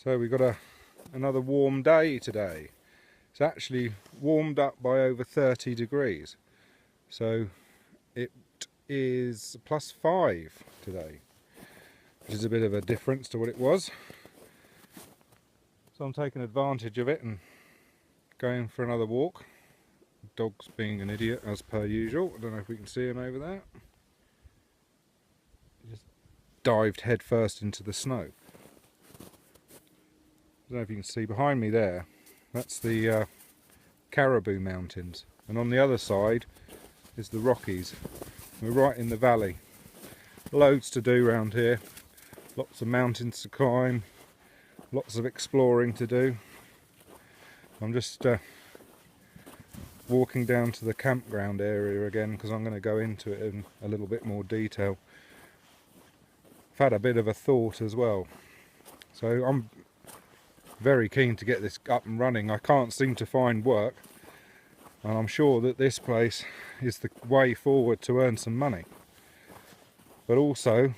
So we've got another warm day today. It's actually warmed up by over 30 degrees. So it is +5 today, which is a bit of a difference to what it was. So I'm taking advantage of it and going for another walk. Dog's being an idiot as per usual. I don't know if we can see him over there. He just dived headfirst into the snow. I don't know if you can see behind me there, that's the Caribou Mountains, and on the other side is the Rockies. We're right in the valley. Loads to do around here, lots of mountains to climb, lots of exploring to do. I'm just walking down to the campground area again because I'm going to go into it in a little bit more detail. I've had a bit of a thought as well, so I'm very keen to get this up and running. I can't seem to find work, and I'm sure that this place is the way forward to earn some money. But also,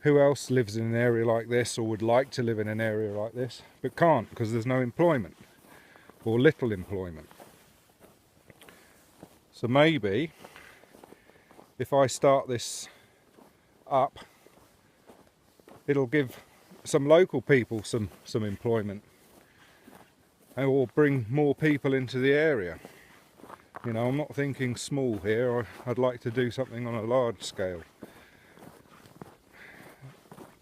who else lives in an area like this or would like to live in an area like this but can't because there's no employment or little employment? So maybe if I start this up, it'll give some local people some employment, and will bring more people into the area. You know, I'm not thinking small here. I'd like to do something on a large scale.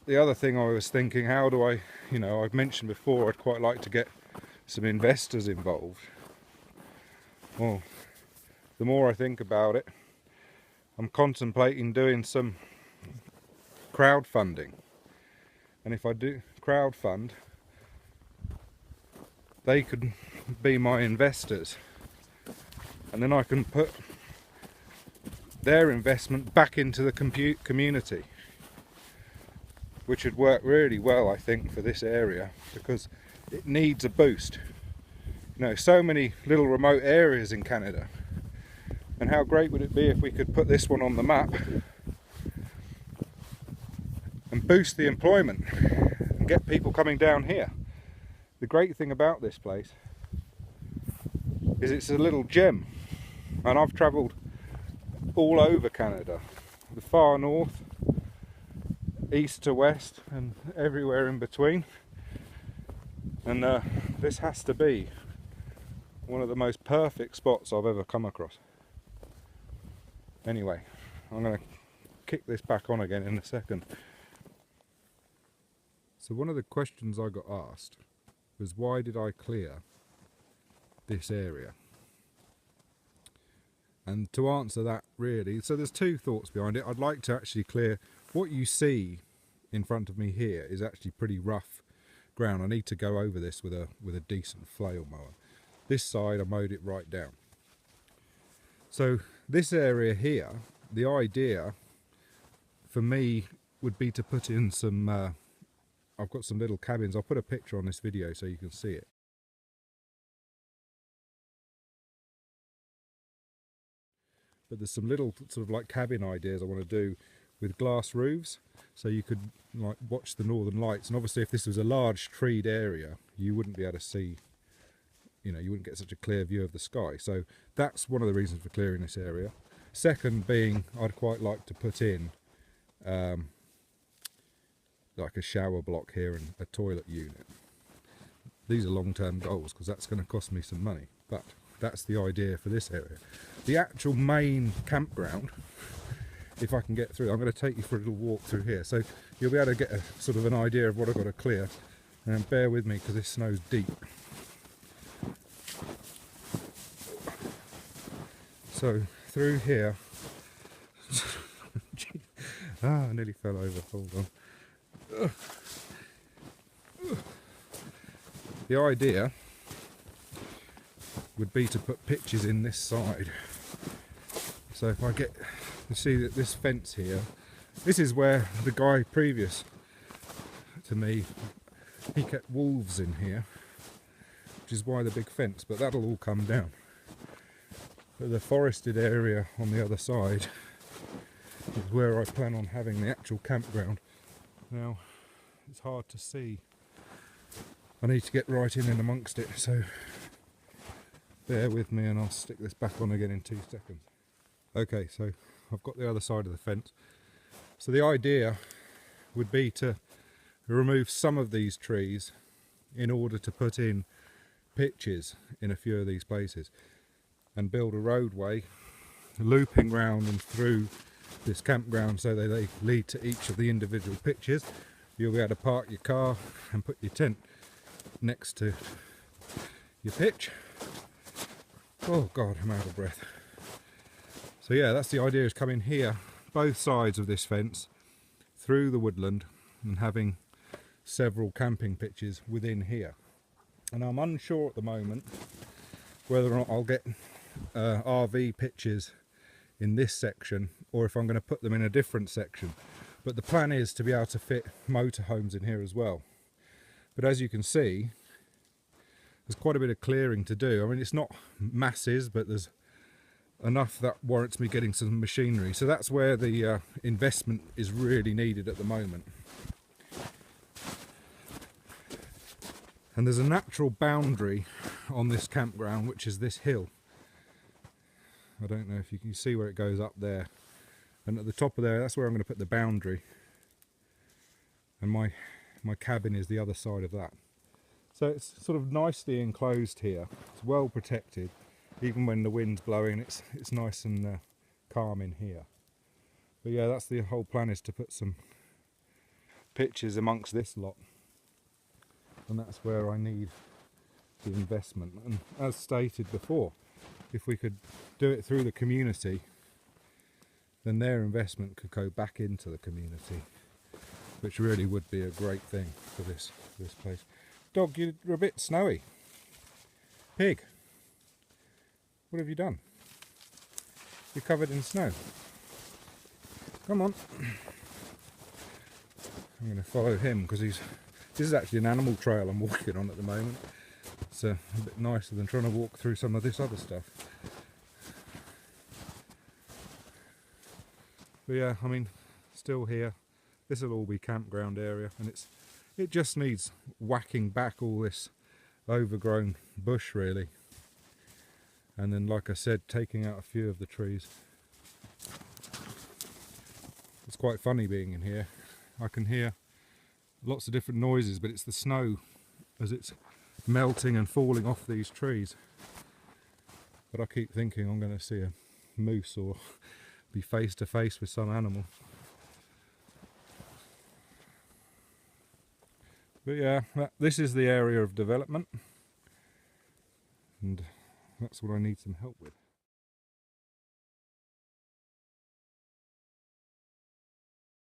The other thing I was thinking, how do I, I've mentioned before, I'd quite like to get some investors involved. Well, the more I think about it, I'm contemplating doing some crowdfunding. And if I do crowdfund, they could be my investors. And then I can put their investment back into the community, which would work really well, I think, for this area, because it needs a boost. So many little remote areas in Canada, and how great would it be if we could put this one on the map and boost the employment and get people coming down here. The great thing about this place is it's a little gem, and I've travelled all over Canada, the far north, east to west, and everywhere in between, and this has to be one of the most perfect spots I've ever come across. Anyway, I'm going to kick this back on again in a second. So one of the questions I got asked was, why did I clear this area? And to answer that, really, so there's two thoughts behind it. I'd like to actually clear what you see in front of me here is actually pretty rough ground. I need to go over this with a decent flail mower. This side I mowed it right down. So this area here, the idea for me would be to put in some I've got some little cabins. I'll put a picture on this video so you can see it. But there's some little sort of like cabin ideas I want to do with glass roofs, so you could like watch the northern lights. And obviously if this was a large treed area, you wouldn't be able to see, you wouldn't get such a clear view of the sky. So that's one of the reasons for clearing this area. Second being, I'd quite like to put in like a shower block here and a toilet unit. These are long-term goals because that's going to cost me some money, but that's the idea for this area. The actual main campground, if I can get through, I'm going to take you for a little walk through here, so you'll be able to get a sort of an idea of what I've got to clear, and bear with me because this snow's deep. So through here, I nearly fell over, hold on. The idea would be to put pitches in this side. So if I get, you see that this fence here, this is where the guy previous to me, he kept wolves in here, which is why the big fence, but that'll all come down. But the forested area on the other side is where I plan on having the actual campground. Now, it's hard to see I need to get right in amongst it, so bear with me and I'll stick this back on again in 2 seconds. Okay, so I've got the other side of the fence. So the idea would be to remove some of these trees in order to put in pitches in a few of these places and build a roadway looping round and through this campground so that they lead to each of the individual pitches. You'll be able to park your car and put your tent next to your pitch. Oh God, I'm out of breath. So yeah, that's the idea, is coming here, both sides of this fence, through the woodland and having several camping pitches within here. And I'm unsure at the moment whether or not I'll get RV pitches in this section or if I'm going to put them in a different section. But the plan is to be able to fit motorhomes in here as well. But as you can see, there's quite a bit of clearing to do. I mean, it's not masses, but there's enough that warrants me getting some machinery. So that's where the investment is really needed at the moment. And there's a natural boundary on this campground, which is this hill. I don't know if you can see where it goes up there. And at the top of there, that's where I'm going to put the boundary. And my cabin is the other side of that. So it's sort of nicely enclosed here. It's well protected. Even when the wind's blowing, it's nice and calm in here. But yeah, that's the whole plan, is to put some pitches amongst this lot. And that's where I need the investment. And as stated before, if we could do it through the community, then their investment could go back into the community, which really would be a great thing for this place. Dog, you're a bit snowy. Pig, what have you done? You're covered in snow. Come on. I'm going to follow him because this is actually an animal trail I'm walking on at the moment. It's a bit nicer than trying to walk through some of this other stuff. But yeah, I mean, still here. This will all be campground area, and it just needs whacking back all this overgrown bush really. And then, like I said, taking out a few of the trees. It's quite funny being in here. I can hear lots of different noises, but it's the snow as it's melting and falling off these trees. But I keep thinking I'm going to see a moose or be face to face with some animal. But yeah, this is the area of development, and that's what I need some help with.